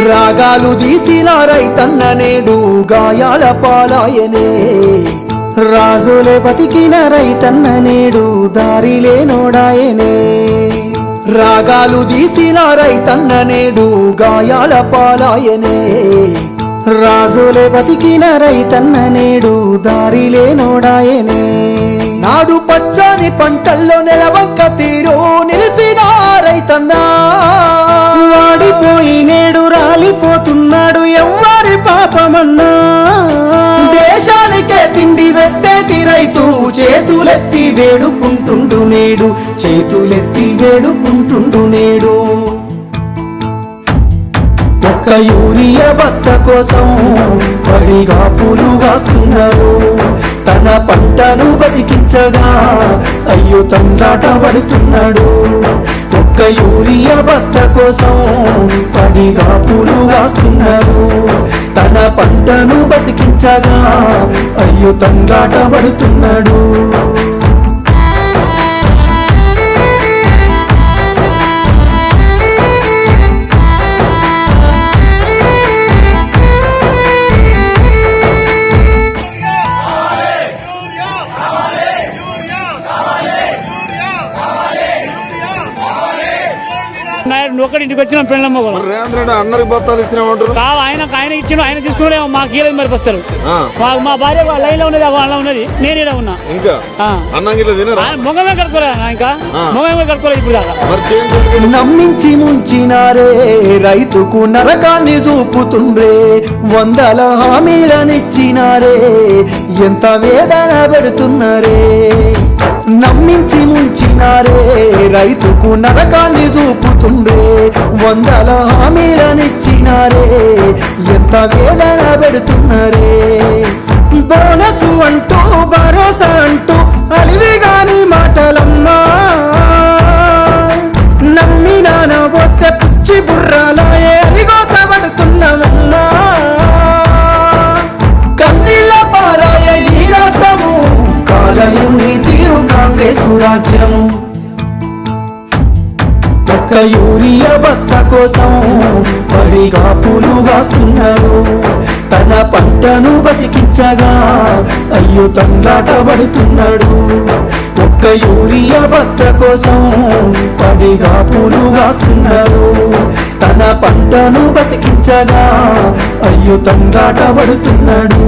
రాగాలు తీసిన రైతన్న నేడు గాయాల పాలాయనే రాజులే బతికిన రైతన్న నేడు దారిలే నోడాయనే రాగాలు తీసిన రైతన్న నేడు గాయాల పాలాయనే రాజులే బతికిన రైతన్న నేడు దారిలే నోడాయనే నాడు పచ్చని పంటల్లో నెలవంక తీరు నిలిసిన రైతన్నా వాడిపోయి నేడు రాలిపోతున్నాడు ఎవ్వరి పాపమన్నా దేశానికే తిండి పెట్టేటి రైతు చేతులెత్తి వేడుకుంటుండు నేడు చేతులెత్తి వేడుకుంటుండు నేడు ఒక్క యూరియా బత్త కోసం పడిగా పూలు వాస్తున్నాడు తన పంటను బతికించగా అయ్యో తండ్రాట పడుతున్నాడు ఒక్క యూరియా బత్త కోసం పడిగా పూలు వాస్తున్నాడు తన పంటను బతికించగా అయ్యో తండ్రాట పడుతున్నాడు ఒకటి ఇంటికి వచ్చిన పెళ్ళమ్మ రేవంత్ రెడ్డి అందరికి బత్తాలు ఇచ్చినామంటారు కావు ఆయన ఇచ్చిన ఆయన తీసుకునే మాకు కీలేదు మరి వస్తారు మా భార్య లైన్ లో ఉన్నది వాళ్ళ ఉన్నది నేను ఇలా ఉన్నా ఇంకా మొగమే కట్టుకోలే ఇంకా మొగమే కట్టుకోలేదు ఇప్పుడు దాకా నమ్మించి ముంచినారే రైతుకు నరకాన్ని చూపుతుండ్రే వందల హామీలనిచ్చినారే ఎంత వేదన పెడుతున్నారే నమ్మించి ముంచినారే రైతుకు నరకాన్ని చూపుతుండ్రే వందల హామీలనిచ్చినారే ఎంత వేదన పెడుతున్నారే బోనసు అంటూ భరోసా అంటూ అలివిగాని మాటలమ్మా నమ్మినాన వస్తే పిచ్చి బుర్రాలే అలిగోసబడుతున్నామన్నా కన్నీళ్ళ పాలాయ ఈ రాష్ట్రము కాలయం నీ తీరు కాంగ్రెస్ రాజ్యము ఒక్క యూరియా బత్త కోసం పడిగా పూలు వాస్తున్నాడు తన పంటను బతికించగా అయ్యో తండ్రాట పడుతున్నాడు ఒక్క యూరియా బత్త కోసం పడిగా పూలు వాస్తున్నాడు తన పంటను బతికించగా అయ్యో తండ్రాట పడుతున్నాడు